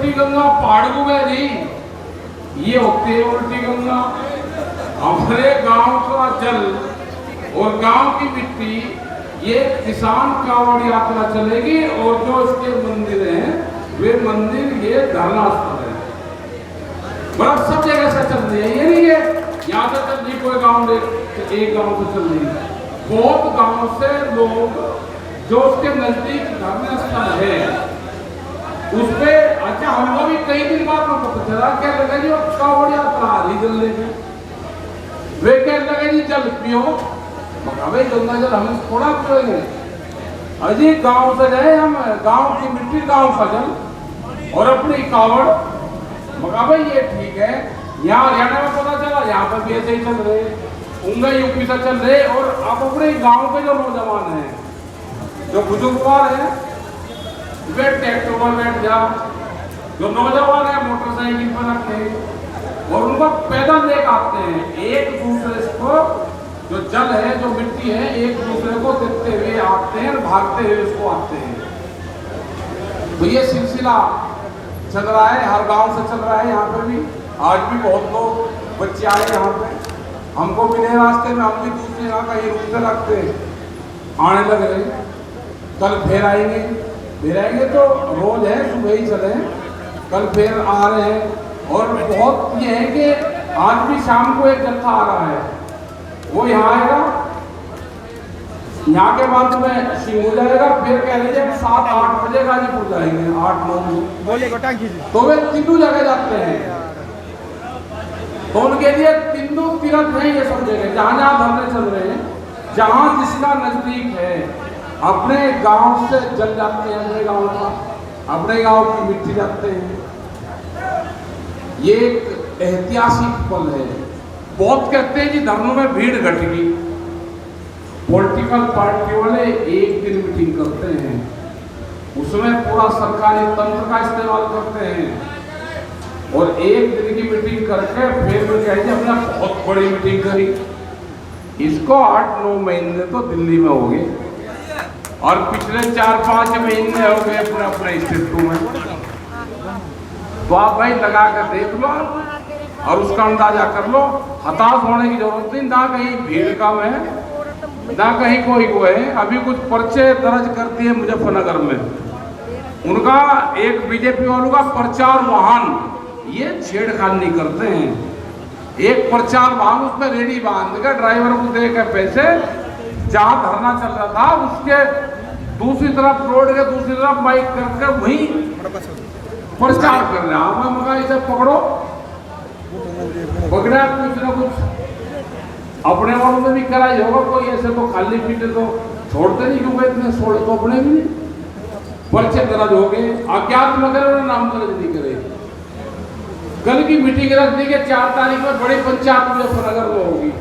उल्टी गंगा पहाड़ को बह रही, ये होती है उल्टी गंगा। हमारे गांव का जल और गांव की मिट्टी, ये किसान कांवड़ यात्रा चलेगी और जो इसके मंदिर हैं वे मंदिर ये धरना स्थल है। बर्फ सब जगह से चल रही है, ये नहीं है यहाँ से चल रही कोई गांव एक गांव से चल रही है, बहुत गांव से लोग जो उसके नजदीक धर्म स्थल है उस पे। अच्छा हमको भी कई दिन बाद में पता चला, क्या लगा जी कांवड़ यात्रा आ रही जल लेके, वे क्या लगे जी जल पियो, भाई गंगा जल हम थोड़ा पियोगे, अजी गांव से गए हम, गांव की मिट्टी गांव का जल और अपनी कांवड़, मगा भाई ये ठीक है। यहाँ हरियाणा में पता चला, यहाँ पर भी ऐसे ही चल रहे, उंगा यूपी से चल रहे, और आप अपने गांव के जो नौजवान हैं, जो बुजुर्गवार हैं, वे ट्रैक्टर पर बैठ जा, जो नौजवान है मोटरसाइकिल पर रखते और उनको पैदल लेकर आते हैं, एक दूसरे को जो जल है जो मिट्टी है एक दूसरे को देखते हुए आते हैं, भागते हुए उसको आते हैं। तो ये सिलसिला चल रहा है, हर गांव से चल रहा है। यहाँ पर भी आज भी बहुत लोग बच्चे आए यहाँ पे, हमको मिले रास्ते में, हम भी दूसरे यहाँ का ये रुकते रखते आने लग रहे, कल फिर आएंगे तो रोज है, सुबह ही चले, कल फिर आ रहे हैं। और बहुत ये है कि आज भी शाम को एक जत्था आ रहा है, वो यहाँ आएगा, यहाँ के बाद में शिव हो जाएगा, फिर कह लीजिए 7-8 बजे गाजीपुर जाएंगे, 8-9 बजे, तो वे तीनों जगह जाते हैं। तो उनके लिए तीनों तीर्थ है ये सब जगह, जहाँ जहाँ धरने चल रहे हैं, जहाँ जिसका नजदीक है, अपने गांव से जल जाते हैं, अपने गांव का, अपने गांव की मिट्टी जाते हैं। ये एक ऐतिहासिक पल है। बहुत कहते हैं कि धरनों में भीड़ घट गई, पॉलिटिकल पार्टी वाले एक दिन मीटिंग करते हैं, उसमें पूरा सरकारी तंत्र का इस्तेमाल करते हैं, और एक दिन की मीटिंग करके फिर वो कहते हैं हमने बहुत बड़ी मीटिंग करी। इसको 8-9 महीने तो दिल्ली में हो गए, और पिछले 4-5 महीने हो गए अपने अपने स्टेटों में। तो आप भाई लगा कर देख लो और उसका अंदाजा कर लो, हताश होने की जरूरत नहीं, ना कहीं भीड़ कम है, ना कहीं कोई को है। अभी कुछ पर्चे दर्ज करती है मुजफ्फरनगर में, उनका एक बीजेपी वालों का प्रचार वाहन ये छेड़खानी करते हैं, एक प्रचार वाहन उस पर रेडी बांध कर ड्राइवर को दे के पैसे, जहां धरना चल रहा था उसके दूसरी तरफ रोड के दूसरी तरफ बाइक करके वहीं प्रचार कर रहे हैं। मगर इसे पकड़ो, पकड़ा कुछ ना कुछ अपने वालों में भी कराई होगा, कोई ऐसे तो खाली पीटे तो छोड़ते नहीं, क्योंकि इतने छोड़े तो अपने भी नहीं, पर्चे दर्ज हो गए, अज्ञात मगर नाम दर्ज नहीं करे। कल की मीटिंग रख दी कि 4 तारीख में बड़ी पंचायत मुजफ्फरनगर में होगी,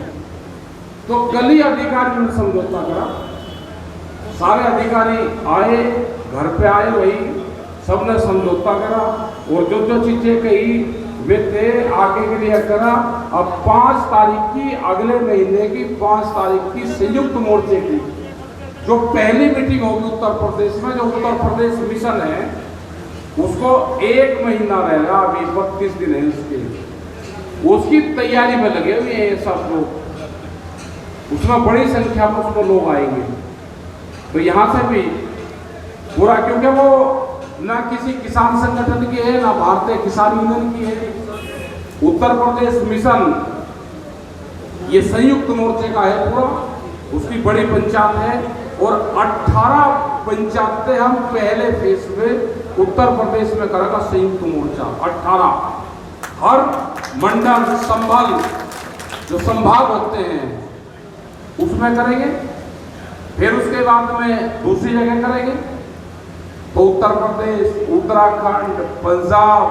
तो कल ही अधिकारियों ने समझौता करा, सारे अधिकारी आए, घर पे आए, वही सबने समझौता करा, और जो जो चीजें कही वे थे आगे के लिए करा। अब 5 तारीख की, अगले महीने की 5 तारीख की संयुक्त मोर्चे की जो पहली मीटिंग होगी उत्तर प्रदेश में, जो उत्तर प्रदेश मिशन है उसको 1 महीना रहेगा, अभी 32 दिन है उसकी तैयारी में लगे हुए हैं सब लोग, उसमें बड़ी संख्या में उसमें लोग आएंगे। तो यहाँ से भी पूरा, क्योंकि वो ना किसी किसान संगठन की है, ना भारतीय किसान यूनियन की है, उत्तर प्रदेश मिशन ये संयुक्त मोर्चे का है पूरा, उसकी बड़ी पंचायत है, और 18 पंचायतें हम पहले फेज में उत्तर प्रदेश में करेगा संयुक्त मोर्चा। 18 हर मंडल संभाग जो संभाग होते हैं उसमें करेंगे, फिर उसके बाद में दूसरी जगह करेंगे। तो उत्तर प्रदेश, उत्तराखंड, पंजाब,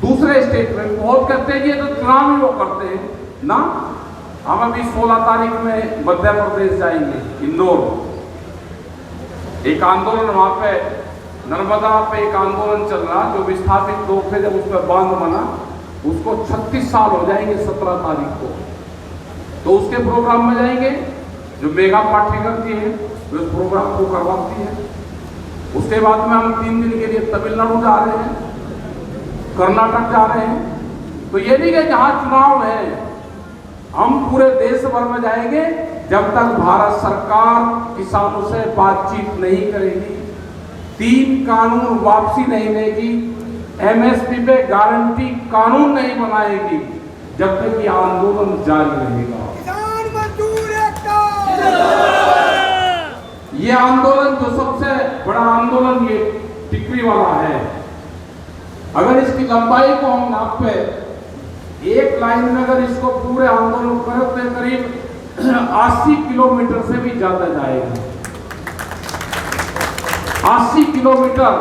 दूसरे स्टेट में बहुत करते हैं, ये तो चुनाव ही वो करते हैं ना। हम अभी 16 तारीख में मध्य प्रदेश जाएंगे, इंदौर, एक आंदोलन वहां पे नर्मदा पे एक आंदोलन चल रहा, जो विस्थापित लोग थे जब उस पर बांध बना, उसको 36 साल हो जाएंगे 17 तारीख को। तो उसके प्रोग्राम में जाएंगे, जो मेगा पार्टी करती है उस प्रोग्राम को करवाती है। उसके बाद में हम 3 दिन के लिए तमिलनाडु जा रहे हैं, कर्नाटक जा रहे हैं। तो ये नहीं कि जहां चुनाव है हम पूरे देश भर में जाएंगे, जब तक भारत सरकार किसानों से बातचीत नहीं करेगी, 3 कानून वापसी नहीं लेगी, एमएसपी पे गारंटी कानून नहीं बनाएगी, जब तक ये आंदोलन जारी रहेगा। किसान मजदूर एकता। ये आंदोलन जो सबसे बड़ा आंदोलन ये टिकरी वाला है, अगर इसकी लंबाई को हम नापे, एक लाइन में अगर इसको पूरे आंदोलन करें तो करीब 80 किलोमीटर से भी ज्यादा जाएगा। 80 किलोमीटर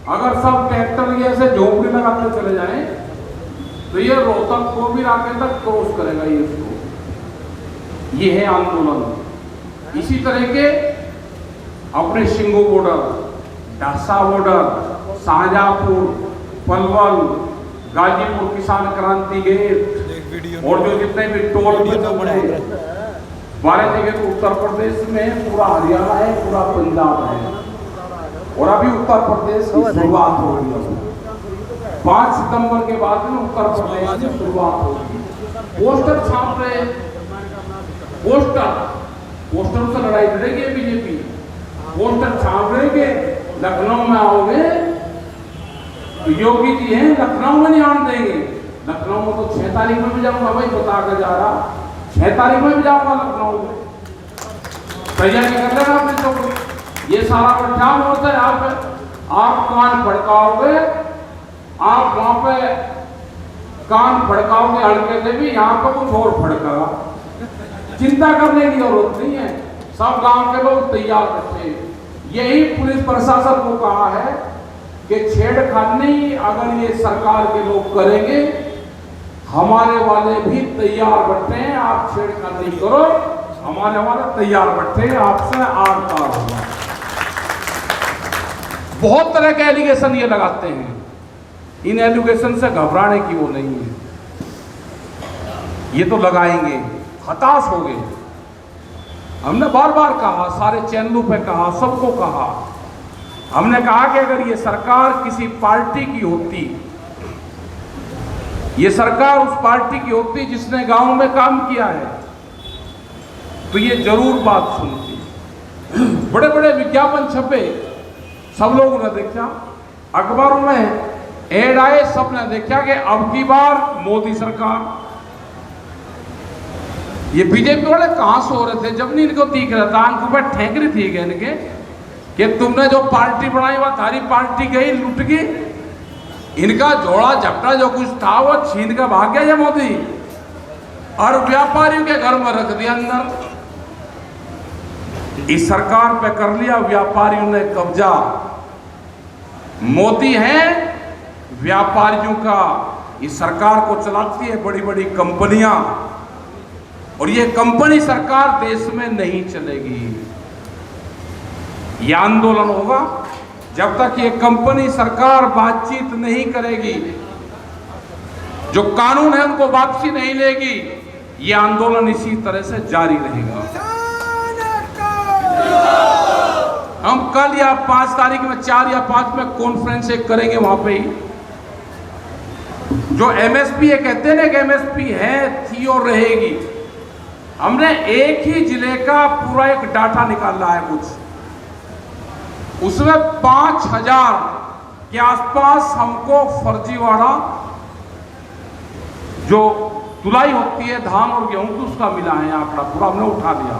अगर सब ट्रैक्टर ये ऐसे झोपड़ी लगाते चले जाएं तो ये रोहतक को भी आगे तक क्रॉस करेगा ये इसको। ये है आंदोलन। इसी तरह के अपने शिंगो बॉर्डर, ढासा बॉर्डर, शाहजहांपुर, पलवल, गाजीपुर किसान क्रांति गेट और जो जितने भी टोल बने 12 जगह तो उत्तर प्रदेश में, पूरा हरियाणा है, पूरा पंजाब है और अभी उत्तर प्रदेश की शुरुआत हो रही है। 5 सितंबर के बाद में उत्तर प्रदेश की शुरुआत होगी। पोस्टर छाप रहे, पोस्टर से लड़ाई लड़ेगी बीजेपी। पोस्टर छाप रहे कि लखनऊ में आओगे तो योगी जी हैं, लखनऊ में नहीं आने देंगे। लखनऊ में तो 6 तारीख में भी जाऊंगा, भाई बता कर जा रहा, 6 तारीख में भी जाऊंगा लखनऊ में। तैयारी कर लेना अपने तो ये सारा प्रचार होता है। आप कान भड़काओगे, आप वहां पे कान भड़काओगे हड़के से भी, यहाँ पर कुछ और भड़केगा। चिंता करने की जरूरत नहीं है, सब गांव के लोग तैयार बैठे। यही पुलिस प्रशासन को कहा है कि छेड़खानी अगर ये सरकार के लोग करेंगे, हमारे वाले भी तैयार बैठे हैं, आप छेड़खानी करो, हमारे वाले तैयार बैठे हैं, आपसे आर पार होगा। बहुत तरह के एलिगेशन ये लगाते हैं, इन एलिगेशन से घबराने की वो नहीं है। ये तो लगाएंगे, हताश हो गए। हमने बार बार कहा, सारे चैनलों पे कहा, सबको कहा, हमने कहा कि अगर ये सरकार किसी पार्टी की होती, ये सरकार उस पार्टी की होती जिसने गांव में काम किया है, तो ये जरूर बात सुनती। बड़े बड़े विज्ञापन छपे, सब लोगों ने देखा, अखबारों में ऐड आए, सबने देखा कि अब की बार मोदी सरकार। ये बीजेपी वाले कहां सो रहे थे जब नहीं इनको दिख रहा था, आंखों पर ठेक रही थी इनके कि तुमने जो पार्टी बनाई वह थारी पार्टी गई, लुट गई। इनका झोला झपटा जो कुछ था वो छीन कर भाग गया ये मोदी, और व्यापारियों के घर में रख दिया अंदर। इस सरकार पे कर लिया व्यापारियों ने कब्जा। मोदी है व्यापारियों का, इस सरकार को चलाती है बड़ी बड़ी कंपनियां, और ये कंपनी सरकार देश में नहीं चलेगी। यह आंदोलन होगा जब तक ये कंपनी सरकार बातचीत नहीं करेगी, जो कानून है उनको वापसी नहीं लेगी। ये आंदोलन इसी तरह से जारी रहेगा। हम कल या 5 तारीख में, 4 या 5 में कॉन्फ्रेंस एक करेंगे वहां पे ही। जो एमएसपी है, कहते हैं ना कि एमएसपी है, थी और रहेगी। हमने एक ही जिले का पूरा एक डाटा निकाला है कुछ, उसमें 5000 के आसपास हमको फर्जीवाड़ा जो तुलाई होती है धान और गेहूं की, उसका मिला है आंकड़ा पूरा हमने उठा दिया।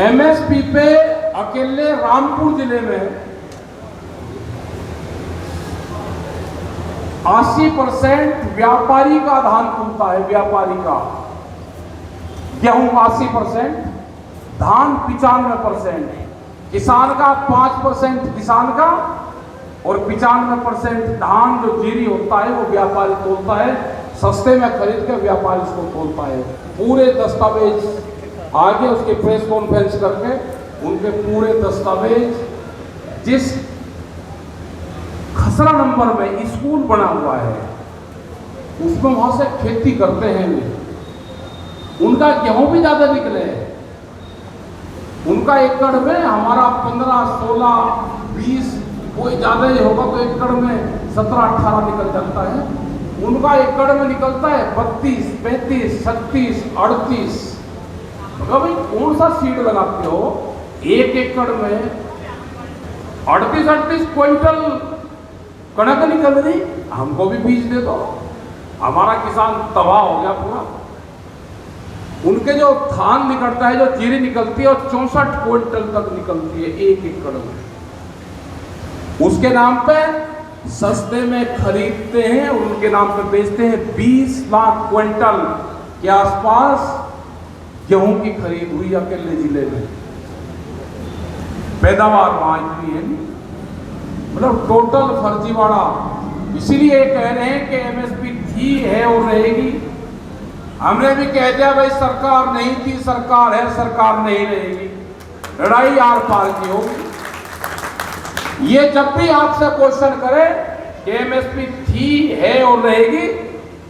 एमएसपी पे अकेले रामपुर जिले में 80% व्यापारी का धान खुलता है, व्यापारी का। गेहूं 80%, धान 95%, किसान का 5% किसान का, और 95% धान जो जीरी होता है वो व्यापारी तोलता है, सस्ते में खरीद के व्यापारी इसको तोलता है। पूरे दस्तावेज आगे उसके प्रेस कॉन्फ्रेंस करके उनके पूरे दस्तावेज, जिस खसरा नंबर में स्कूल बना हुआ है उसमें वहां से खेती करते हैं वे, उनका गेहूं भी ज्यादा निकले। उनका एकड़ में हमारा 15, 16, 20, कोई ज़्यादा ही होगा तो एकड़ में 17, 18 निकल जाता है। उनका एकड़ में निकलता है 32, 35, 36, 38। तो भाई कौन सा सीड लगाते हो? 1 एकड़ में 38 क्विंटल कणक निकल रही, हमको भी बीज दे दो। हमारा किसान तबाह हो गया पूरा। उनके जो धान निकलता है, जो जीरी निकलती है, वो 64 क्विंटल तक निकलती है 1 एकड़ में। उसके नाम पे सस्ते में खरीदते हैं और उनके नाम पे बेचते हैं। 20 लाख क्विंटल के आसपास गेहूं की खरीद हुई अकेले जिले में। पैदावार वहां इतनी है नहीं, मतलब टोटल फर्जीवाड़ा। इसीलिए कह रहे हैं कि एमएसपी थी, है और रहेगी। हमने भी कह दिया भाई सरकार नहीं थी, सरकार है, सरकार नहीं रहेगी, लड़ाई आर पार की होगी। ये जब भी आपसे क्वेश्चन करे कि एमएसपी थी, है और रहेगी,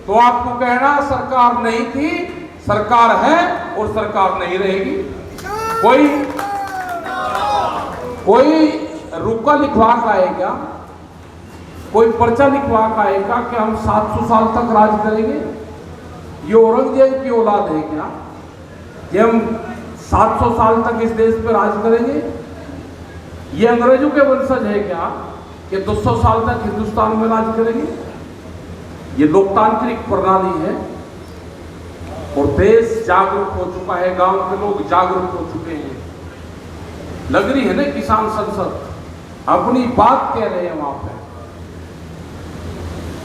तो आपको कहना सरकार नहीं थी, सरकार है और सरकार नहीं रहेगी। कोई रुका लिखवा का आएगा, कोई पर्चा लिखवा का आएगा कि हम 700 साल तक राज करेंगे? ये औरंगजेब की औलाद है क्या कि हम 700 साल तक इस देश पर राज करेंगे? ये अंग्रेजों के वंशज है क्या कि 200 साल तक हिंदुस्तान में राज करेंगे? ये लोकतांत्रिक प्रणाली है और देश जागरूक हो चुका है, गांव के लोग जागरूक हो चुके हैं। लग रही है ना किसान संसद, अपनी बात कह रहे हैं वहां पे।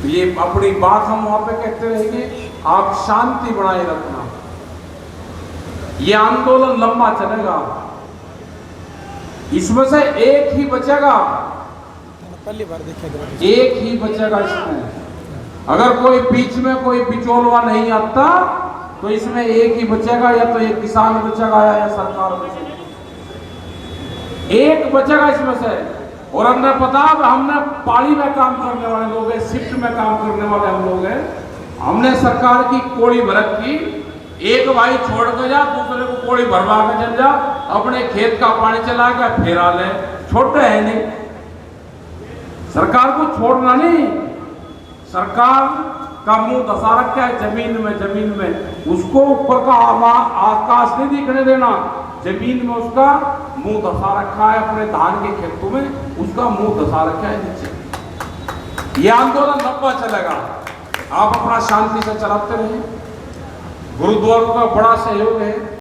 तो ये अपनी बात हम वहां पे कहते रहेंगे। आप शांति बनाए रखना, ये आंदोलन लंबा चलेगा। इसमें से एक ही बचेगा, एक ही बचेगा इसमें। अगर कोई बीच में कोई बिचौलवा नहीं आता तो इसमें एक ही बचेगा, या तो ये किसान बचेगा या सरकार बचेगी। एक बचेगा इसमें से। और हमने पता, हमने पाली में काम करने वाले लोग हैं, शिफ्ट में काम करने वाले हम लोग हैं। हमने सरकार की कोड़ी भरत की, एक भाई छोड़ के जा, दूसरे को कोड़ी भरवा के चल जा, अपने खेत का पानी चला के फेरा ले। छोटे है नहीं, सरकार को छोड़ना नहीं। सरकार का मुंह धसा रखा है जमीन में, उसको ऊपर का आकाश नहीं दिखने देना। जमीन में उसका मुंह धसा रखा है, अपने धान के खेतों में उसका मुंह धसा रखा है नीचे। ये आंदोलन लंबा चलेगा, आप अपना शांति से चलाते रहिए। गुरुद्वारों का बड़ा सहयोग है।